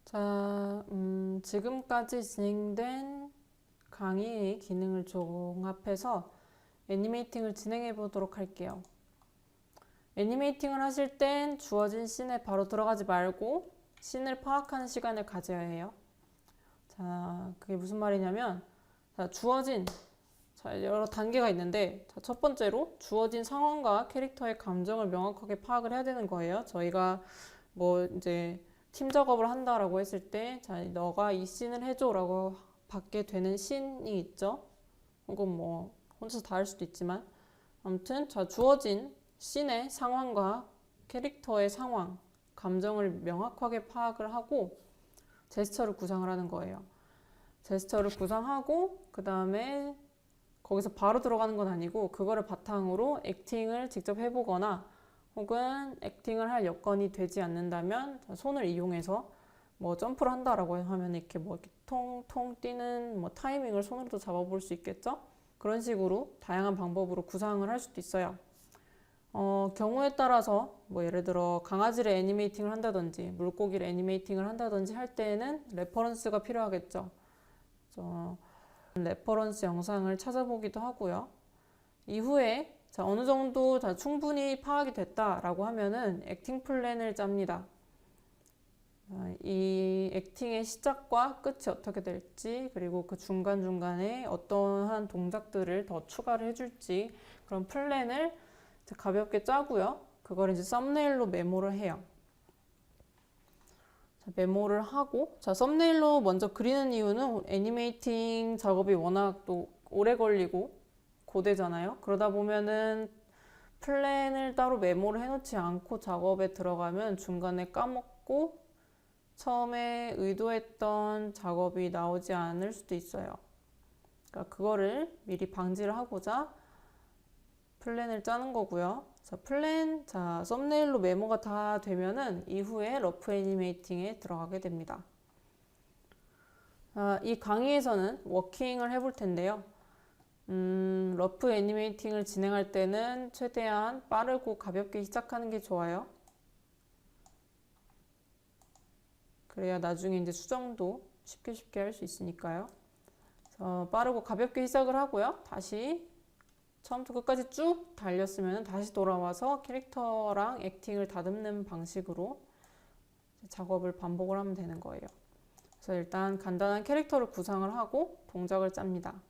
자, 지금까지 진행된 강의의 기능을 종합해서 애니메이팅을 진행해 보도록 할게요. 애니메이팅을 하실 땐 주어진 씬에 바로 들어가지 말고 씬을 파악하는 시간을 가져야 해요. 자, 그게 무슨 말이냐면, 여러 단계가 있는데, 첫 번째로 주어진 상황과 캐릭터의 감정을 명확하게 파악을 해야 되는 거예요. 저희가 이제 팀 작업을 한다라고 했을 때, 자, 너가 이 씬을 해줘라고 받게 되는 씬이 있죠. 혹은 혼자서 다 할 수도 있지만, 아무튼 자, 주어진 씬의 상황과 캐릭터의 상황, 감정을 명확하게 파악을 하고 제스처를 구상을 하는 거예요. 제스처를 구상하고 그 다음에 거기서 바로 들어가는 건 아니고 그거를 바탕으로 액팅을 직접 해보거나 혹은 액팅을 할 여건이 되지 않는다면 손을 이용해서 점프를 한다라고 하면 이렇게 통통 뛰는 타이밍을 손으로도 잡아볼 수 있겠죠? 그런 식으로 다양한 방법으로 구상을 할 수도 있어요. 경우에 따라서 예를 들어 강아지를 애니메이팅을 한다든지 물고기를 애니메이팅을 한다든지 할 때에는 레퍼런스가 필요하겠죠. 레퍼런스 영상을 찾아보기도 하고요. 이후에 어느 정도 충분히 파악이 됐다라고 하면은 액팅 플랜을 짭니다. 이 액팅의 시작과 끝이 어떻게 될지, 그리고 그 중간중간에 어떠한 동작들을 더 추가를 해줄지 그런 플랜을 가볍게 짜고요. 그걸 이제 썸네일로 메모를 해요. 메모를 하고, 썸네일로 먼저 그리는 이유는 애니메이팅 작업이 워낙 또 오래 걸리고 고되잖아요. 그러다 보면은 플랜을 따로 메모를 해놓지 않고 작업에 들어가면 중간에 까먹고 처음에 의도했던 작업이 나오지 않을 수도 있어요. 그러니까 그거를 미리 방지를 하고자 플랜을 짜는 거고요. 썸네일로 메모가 다 되면은 이후에 러프 애니메이팅에 들어가게 됩니다. 이 강의에서는 워킹을 해볼 텐데요. 러프 애니메이팅을 진행할 때는 최대한 빠르고 가볍게 시작하는 게 좋아요. 그래야 나중에 이제 수정도 쉽게 할 수 있으니까요. 빠르고 가볍게 시작을 하고요. 다시 처음부터 끝까지 쭉 달렸으면 다시 돌아와서 캐릭터랑 액팅을 다듬는 방식으로 작업을 반복을 하면 되는 거예요. 그래서 일단 간단한 캐릭터를 구상을 하고 동작을 짭니다.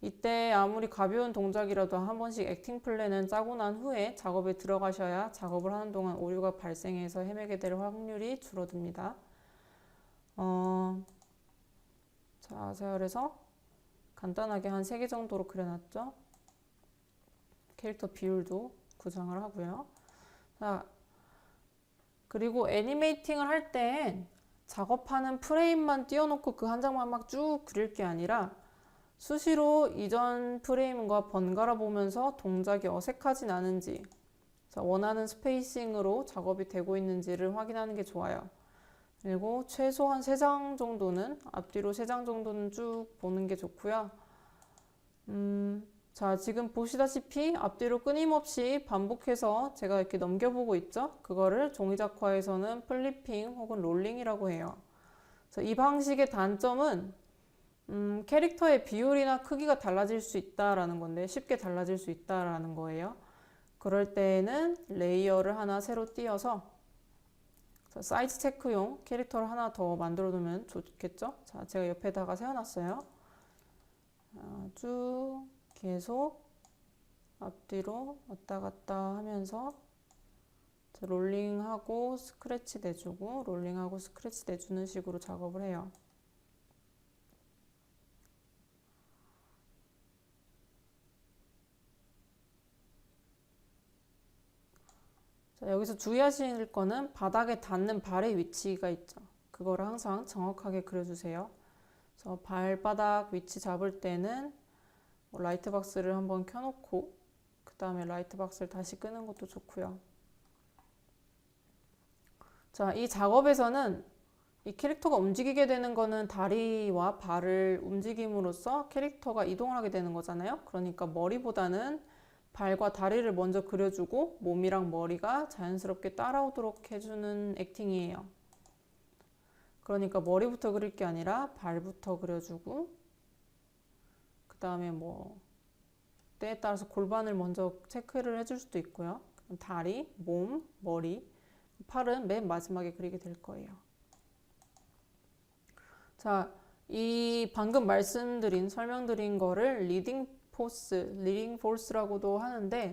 이때 아무리 가벼운 동작이라도 한 번씩 액팅 플랜은 짜고 난 후에 작업에 들어가셔야 작업을 하는 동안 오류가 발생해서 헤매게 될 확률이 줄어듭니다. 제가 그래서 간단하게 한 3개 정도로 그려놨죠. 캐릭터 비율도 구상을 하고요. 그리고 애니메이팅을 할 땐 작업하는 프레임만 띄워놓고 그 한 장만 막 쭉 그릴 게 아니라 수시로 이전 프레임과 번갈아 보면서 동작이 어색하진 않은지, 원하는 스페이싱으로 작업이 되고 있는지를 확인하는 게 좋아요. 그리고 최소한 3장 정도는, 앞뒤로 3장 정도는 쭉 보는 게 좋고요. 지금 보시다시피 앞뒤로 끊임없이 반복해서 제가 이렇게 넘겨보고 있죠? 그거를 종이작화에서는 플리핑 혹은 롤링이라고 해요. 이 방식의 단점은 캐릭터의 비율이나 크기가 달라질 수 있다라는 건데, 쉽게 달라질 수 있다라는 거예요. 그럴 때에는 레이어를 하나 새로 띄어서 사이즈 체크용 캐릭터를 하나 더 만들어 두면 좋겠죠? 제가 옆에다가 세워놨어요. 쭉 계속 앞뒤로 왔다 갔다 하면서 롤링하고 스크래치 내주고 롤링하고 스크래치 내주는 식으로 작업을 해요. 여기서 주의하실 거는 바닥에 닿는 발의 위치가 있죠. 그거를 항상 정확하게 그려주세요. 그래서 발바닥 위치 잡을 때는 라이트 박스를 한번 켜놓고 그 다음에 라이트 박스를 다시 끄는 것도 좋고요. 이 작업에서는 이 캐릭터가 움직이게 되는 거는 다리와 발을 움직임으로써 캐릭터가 이동을 하게 되는 거잖아요. 그러니까 머리보다는 발과 다리를 먼저 그려주고 몸이랑 머리가 자연스럽게 따라오도록 해주는 액팅이에요. 그러니까 머리부터 그릴 게 아니라 발부터 그려주고, 그 다음에 뭐 때에 따라서 골반을 먼저 체크를 해줄 수도 있고요. 다리, 몸, 머리, 팔은 맨 마지막에 그리게 될 거예요. 자, 이 방금 설명드린 거를 리딩 포스라고도 하는데,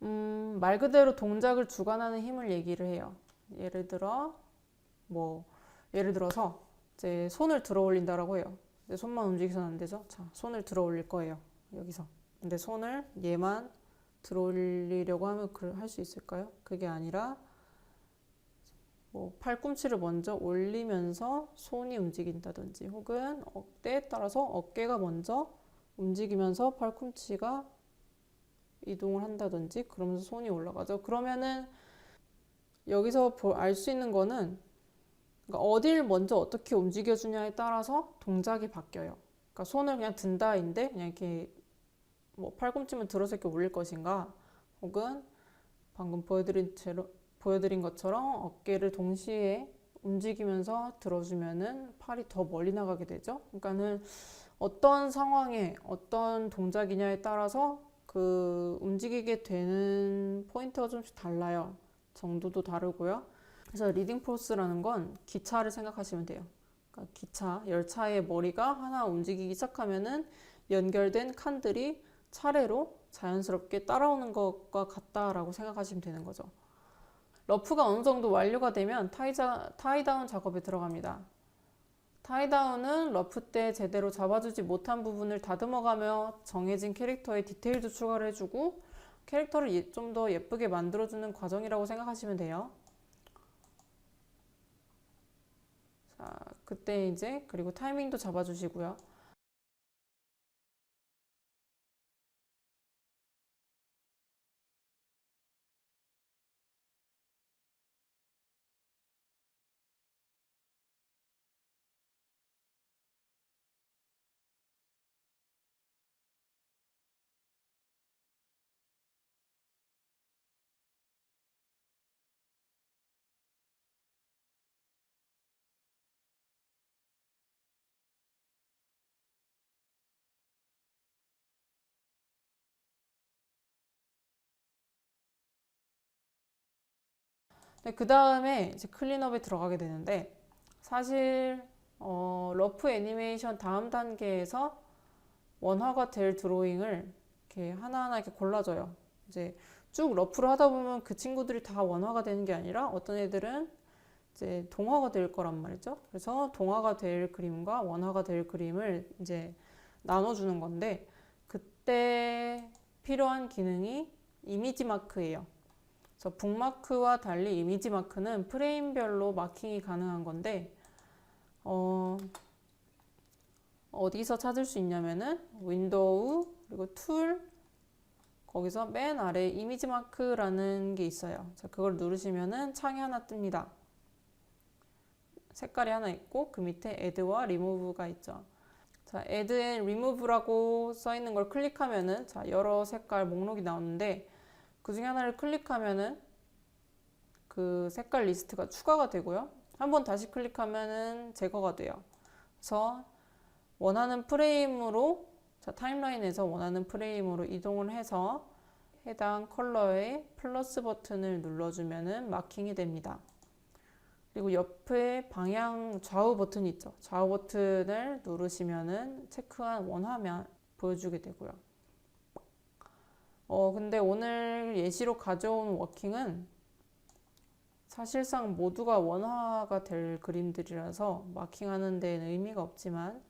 말 그대로 동작을 주관하는 힘을 얘기를 해요. 예를 들어서 이제 손을 들어 올린다라고 해요. 이제 손만 움직여서는 안 되죠. 자, 손을 들어 올릴 거예요. 여기서. 근데 손을 얘만 들어 올리려고 하면 할 수 있을까요? 그게 아니라 뭐 팔꿈치를 먼저 올리면서 손이 움직인다든지, 혹은 때에 따라서 어깨가 먼저 움직이면서 팔꿈치가 이동을 한다든지, 그러면서 손이 올라가죠. 그러면은 여기서 알 수 있는 거는, 그러니까 어디를 먼저 어떻게 움직여주냐에 따라서 동작이 바뀌어요. 그러니까 손을 그냥 든다인데 그냥 이렇게 뭐 팔꿈치만 들어서 이렇게 올릴 것인가, 혹은 방금 보여드린 것처럼 어깨를 동시에 움직이면서 들어주면은 팔이 더 멀리 나가게 되죠. 그러니까는 어떤 상황에 어떤 동작이냐에 따라서 그 움직이게 되는 포인트가 좀씩 달라요. 정도도 다르고요. 그래서 리딩 포스라는 건 기차를 생각하시면 돼요. 그러니까 열차의 머리가 하나 움직이기 시작하면은 연결된 칸들이 차례로 자연스럽게 따라오는 것과 같다라고 생각하시면 되는 거죠. 러프가 어느 정도 완료가 되면 타이다운 작업에 들어갑니다. 타이다운은 러프 때 제대로 잡아주지 못한 부분을 다듬어가며 정해진 캐릭터의 디테일도 추가를 해주고 캐릭터를 좀 더 예쁘게 만들어주는 과정이라고 생각하시면 돼요. 자, 그때 이제 그리고 타이밍도 잡아주시고요. 그 다음에 이제 클린업에 들어가게 되는데, 사실 러프 애니메이션 다음 단계에서 원화가 될 드로잉을 이렇게 하나하나 이렇게 골라줘요. 이제 쭉 러프를 하다 보면 그 친구들이 다 원화가 되는 게 아니라 어떤 애들은 이제 동화가 될 거란 말이죠. 그래서 동화가 될 그림과 원화가 될 그림을 이제 나눠주는 건데, 그때 필요한 기능이 이미지 마크예요. 그래서 북마크와 달리 이미지 마크는 프레임별로 마킹이 가능한 건데, 어디서 찾을 수 있냐면은 윈도우, 그리고 툴, 거기서 맨 아래 이미지 마크라는 게 있어요. 자, 그걸 누르시면은 창이 하나 뜹니다. 색깔이 하나 있고 그 밑에 add와 remove가 있죠. 자, add and remove라고 써 있는 걸 클릭하면은 자, 여러 색깔 목록이 나오는데, 그 중에 하나를 클릭하면은 그 색깔 리스트가 추가가 되고요. 한번 다시 클릭하면은 제거가 돼요. 그래서 원하는 프레임으로, 자, 타임라인에서 원하는 프레임으로 이동을 해서 해당 컬러의 플러스 버튼을 눌러주면은 마킹이 됩니다. 그리고 옆에 방향 좌우 버튼이 있죠. 좌우 버튼을 누르시면은 체크한 원화면 보여주게 되고요. 근데 오늘 예시로 가져온 워킹은 사실상 모두가 원화가 될 그림들이라서 마킹하는 데는 의미가 없지만,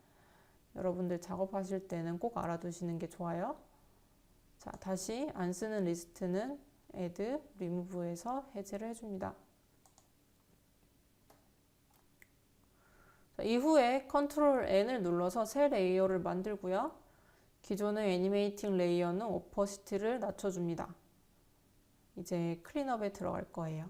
여러분들 작업하실 때는 꼭 알아두시는 게 좋아요. 자, 다시 안 쓰는 리스트는 add, remove에서 해제를 해줍니다. 자, 이후에 Ctrl N을 눌러서 새 레이어를 만들고요. 기존의 애니메이팅 레이어는 오퍼시티를 낮춰줍니다. 이제 클린업에 들어갈 거예요.